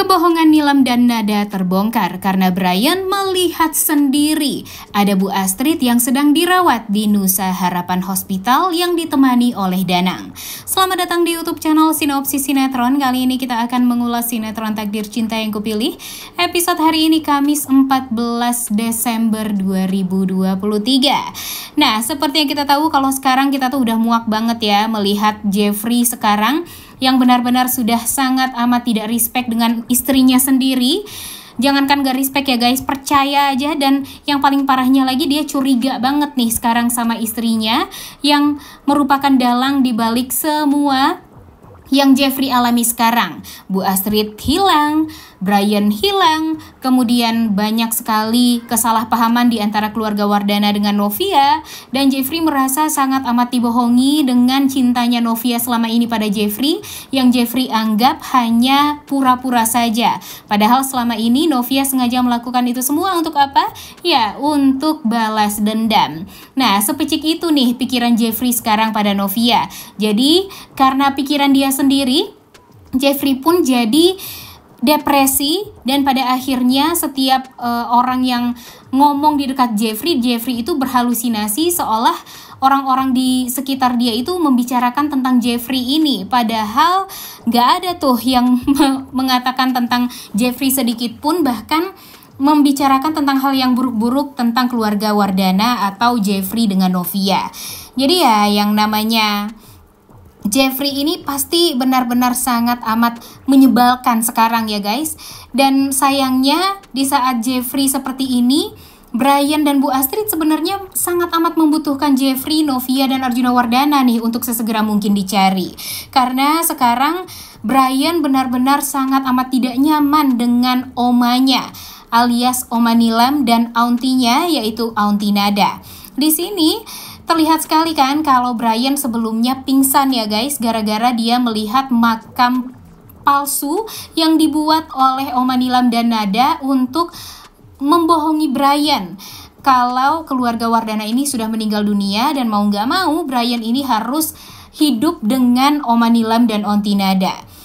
Kebohongan Nilam dan Nada terbongkar karena Brian melihat sendiri ada Bu Astrid yang sedang dirawat di Nusa Harapan Hospital yang ditemani oleh Danang. Selamat datang di YouTube channel Sinopsis Sinetron. Kali ini kita akan mengulas sinetron Takdir Cinta Yang Kupilih. Episode hari ini Kamis 14 Desember 2023. Nah, seperti yang kita tahu kalau sekarang kita tuh udah muak banget ya melihat Jeffrey sekarang yang benar-benar sudah sangat amat tidak respect dengan istrinya sendiri. Jangankan gak respect ya guys, percaya aja. Dan yang paling parahnya lagi, dia curiga banget nih sekarang sama istrinya yang merupakan dalang dibalik semua yang Jeffrey alami sekarang. Bu Astrid hilang, Brian hilang, kemudian banyak sekali kesalahpahaman di antara keluarga Wardana dengan Novia, dan Jeffrey merasa sangat amat dibohongi dengan cintanya Novia selama ini pada Jeffrey, yang Jeffrey anggap hanya pura-pura saja. Padahal selama ini Novia sengaja melakukan itu semua untuk apa? Ya, untuk balas dendam. Nah, sepecik itu nih pikiran Jeffrey sekarang pada Novia. Jadi, karena pikiran dia sendiri, Jeffrey pun jadi depresi, dan pada akhirnya setiap orang yang ngomong di dekat Jeffrey itu berhalusinasi seolah orang-orang di sekitar dia itu membicarakan tentang Jeffrey ini. Padahal gak ada tuh yang mengatakan tentang Jeffrey sedikit pun, bahkan membicarakan tentang hal yang buruk-buruk tentang keluarga Wardana atau Jeffrey dengan Novia. Jadi ya, yang namanya Jeffrey ini pasti benar-benar sangat amat menyebalkan sekarang ya guys. Dan sayangnya di saat Jeffrey seperti ini, Brian dan Bu Astrid sebenarnya sangat amat membutuhkan Jeffrey, Novia, dan Arjuna Wardana nih untuk sesegera mungkin dicari. Karena sekarang Brian benar-benar sangat amat tidak nyaman dengan omanya, alias Oma Nilam dan auntinya yaitu Aunty Nada. Di sini terlihat sekali kan kalau Brian sebelumnya pingsan ya guys, gara-gara dia melihat makam palsu yang dibuat oleh Oma Nilam dan Nada untuk membohongi Brian kalau keluarga Wardana ini sudah meninggal dunia, dan mau gak mau Brian ini harus hidup dengan Oma Nilam dan Aunty Nada.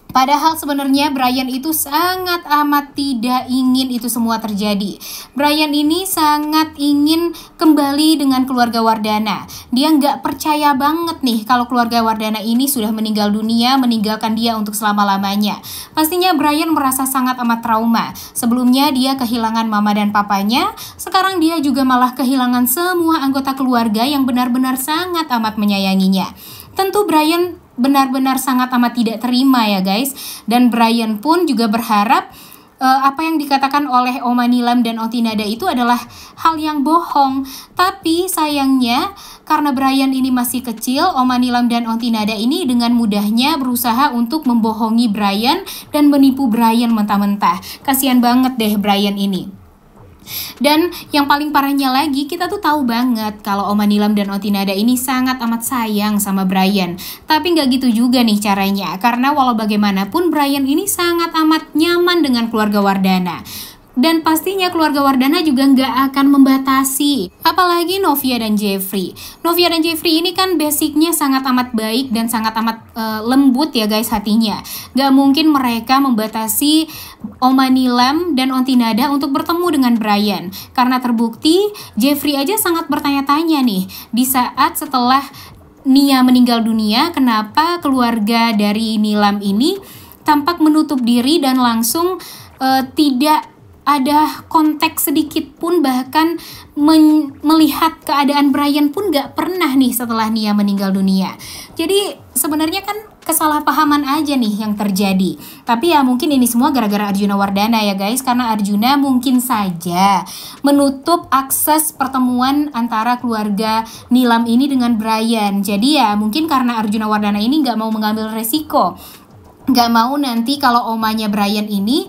Padahal sebenarnya Brian itu sangat amat tidak ingin itu semua terjadi. Brian ini sangat ingin kembali dengan keluarga Wardana. Dia nggak percaya banget nih kalau keluarga Wardana ini sudah meninggal dunia, meninggalkan dia untuk selama-lamanya. Pastinya Brian merasa sangat amat trauma. Sebelumnya dia kehilangan mama dan papanya, sekarang dia juga malah kehilangan semua anggota keluarga yang benar-benar sangat amat menyayanginya. Tentu Brian benar-benar sangat amat tidak terima ya guys. Dan Brian pun juga berharap apa yang dikatakan oleh Oma Nilam dan Aunty Nada itu adalah hal yang bohong. Tapi sayangnya karena Brian ini masih kecil, Oma Nilam dan Aunty Nada ini dengan mudahnya berusaha untuk membohongi Brian dan menipu Brian mentah-mentah. Kasian banget deh Brian ini. Dan yang paling parahnya lagi, kita tuh tahu banget kalau Oma Nilam dan Aunty Nada ini sangat amat sayang sama Brian. Tapi nggak gitu juga nih caranya, karena walau bagaimanapun Brian ini sangat amat nyaman dengan keluarga Wardana. Dan pastinya keluarga Wardana juga nggak akan membatasi. Apalagi Novia dan Jeffrey. Novia dan Jeffrey ini kan basicnya sangat amat baik dan sangat amat lembut ya guys hatinya. Gak mungkin mereka membatasi Oma Nilam dan Aunty Nada untuk bertemu dengan Brian. Karena terbukti Jeffrey aja sangat bertanya-tanya nih, di saat setelah Nia meninggal dunia, kenapa keluarga dari Nilam ini tampak menutup diri dan langsung tidak ada konteks sedikit pun, bahkan melihat keadaan Brian pun gak pernah nih setelah Nia meninggal dunia. Jadi sebenarnya kan kesalahpahaman aja nih yang terjadi. Tapi ya mungkin ini semua gara-gara Arjuna Wardana ya guys, karena Arjuna mungkin saja menutup akses pertemuan antara keluarga Nilam ini dengan Brian. Jadi ya mungkin karena Arjuna Wardana ini gak mau mengambil resiko, gak mau nanti kalau omanya Brian ini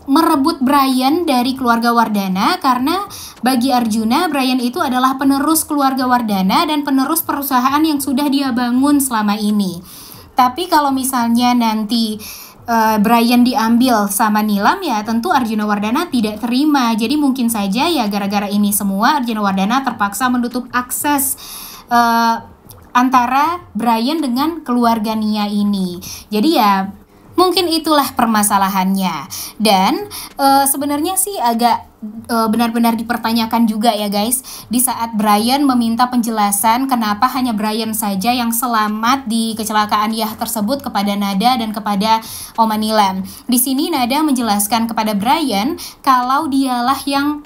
merebut Brian dari keluarga Wardana, karena bagi Arjuna, Brian itu adalah penerus keluarga Wardana dan penerus perusahaan yang sudah dia bangun selama ini. Tapi kalau misalnya nanti Brian diambil sama Nilam, ya tentu Arjuna Wardana tidak terima. Jadi mungkin saja ya gara-gara ini semua Arjuna Wardana terpaksa menutup akses antara Brian dengan keluarga Nia ini. Jadi ya Mungkin itulah permasalahannya. Dan sebenarnya sih agak benar-benar dipertanyakan juga ya guys, di saat Brian meminta penjelasan kenapa hanya Brian saja yang selamat di kecelakaan Yah tersebut kepada Nada dan kepada Oma Nilam. Di sini Nada menjelaskan kepada Brian kalau dialah yang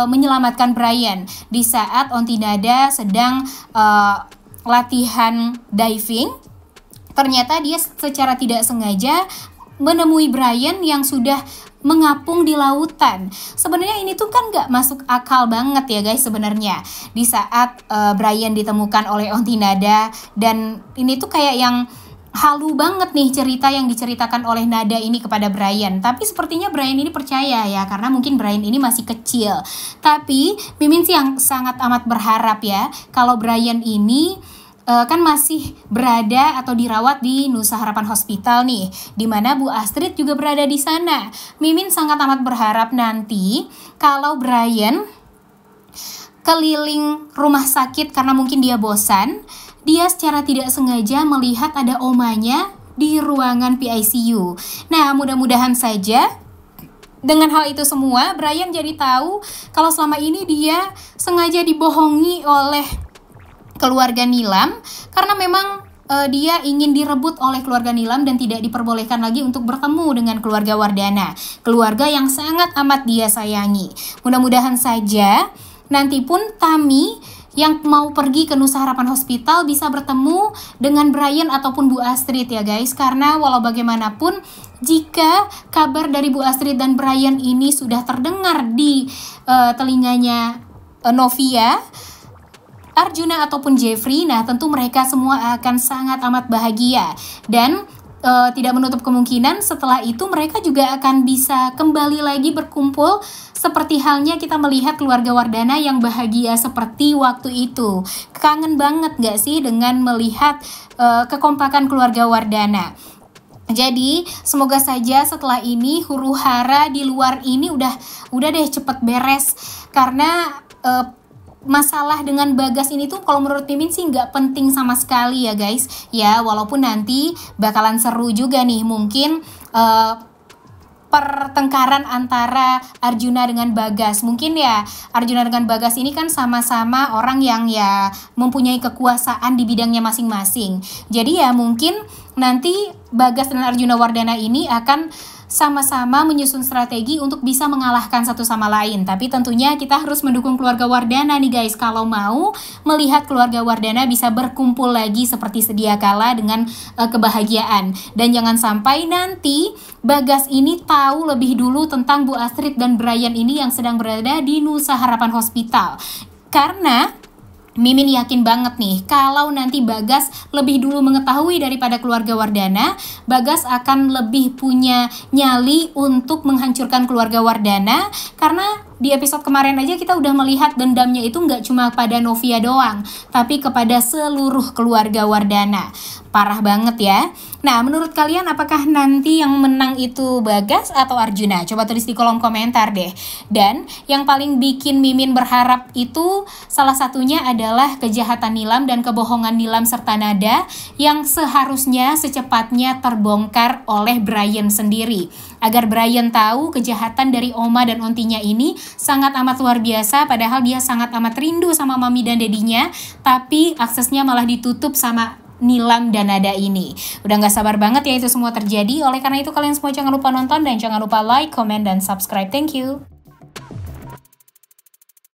menyelamatkan Brian di saat Onti Nada sedang latihan diving. Ternyata dia secara tidak sengaja menemui Brian yang sudah mengapung di lautan. Sebenarnya ini tuh kan gak masuk akal banget ya guys sebenarnya. Di saat Brian ditemukan oleh Onti Nada, dan ini tuh kayak yang halu banget nih cerita yang diceritakan oleh Nada ini kepada Brian. Tapi sepertinya Brian ini percaya ya, karena mungkin Brian ini masih kecil. Tapi Mimin sih yang sangat amat berharap ya kalau Brian ini kan masih berada atau dirawat di Nusa Harapan Hospital nih, dimana Bu Astrid juga berada di sana. Mimin sangat amat berharap nanti kalau Brian keliling rumah sakit karena mungkin dia bosan, dia secara tidak sengaja melihat ada omanya di ruangan PICU. Nah, mudah-mudahan saja dengan hal itu semua Brian jadi tahu kalau selama ini dia sengaja dibohongi oleh keluarga Nilam, karena memang dia ingin direbut oleh keluarga Nilam dan tidak diperbolehkan lagi untuk bertemu dengan keluarga Wardana, keluarga yang sangat amat dia sayangi. Mudah-mudahan saja nanti pun Tami yang mau pergi ke Nusa Harapan Hospital bisa bertemu dengan Brian ataupun Bu Astrid ya guys, karena walau bagaimanapun jika kabar dari Bu Astrid dan Brian ini sudah terdengar di telinganya Novia, Arjuna ataupun Jeffrey, nah tentu mereka semua akan sangat amat bahagia. Dan tidak menutup kemungkinan setelah itu mereka juga akan bisa kembali lagi berkumpul seperti halnya kita melihat keluarga Wardana yang bahagia seperti waktu itu. Kangen banget gak sih dengan melihat kekompakan keluarga Wardana? Jadi semoga saja setelah ini huru hara di luar ini udah deh cepet beres, karena masalah dengan Bagas ini tuh kalau menurut Mimin sih nggak penting sama sekali ya guys. Ya walaupun nanti bakalan seru juga nih mungkin pertengkaran antara Arjuna dengan Bagas. Mungkin ya Arjuna dengan Bagas ini kan sama-sama orang yang ya mempunyai kekuasaan di bidangnya masing-masing. Jadi ya mungkin nanti Bagas dan Arjuna Wardana ini akan sama-sama menyusun strategi untuk bisa mengalahkan satu sama lain. Tapi tentunya kita harus mendukung keluarga Wardana nih guys, kalau mau melihat keluarga Wardana bisa berkumpul lagi seperti sedia kala dengan kebahagiaan. Dan jangan sampai nanti Bagas ini tahu lebih dulu tentang Bu Astrid dan Brian ini yang sedang berada di Nusa Harapan Hospital. Karena Mimin yakin banget nih, kalau nanti Bagas lebih dulu mengetahui daripada keluarga Wardana, Bagas akan lebih punya nyali untuk menghancurkan keluarga Wardana. Karena di episode kemarin aja kita udah melihat dendamnya itu nggak cuma pada Novia doang, tapi kepada seluruh keluarga Wardana. Parah banget ya. Nah, menurut kalian apakah nanti yang menang itu Bagas atau Arjuna? Coba tulis di kolom komentar deh. Dan yang paling bikin Mimin berharap itu salah satunya adalah kejahatan Nilam dan kebohongan Nilam serta Nada yang seharusnya secepatnya terbongkar oleh Brian sendiri. Agar Brian tahu kejahatan dari Oma dan ontinya ini sangat amat luar biasa, padahal dia sangat amat rindu sama mami dan dedinya, tapi aksesnya malah ditutup sama Nilam dan Nada ini. Udah gak sabar banget ya itu semua terjadi. Oleh karena itu kalian semua jangan lupa nonton dan jangan lupa like, comment, dan subscribe. Thank you.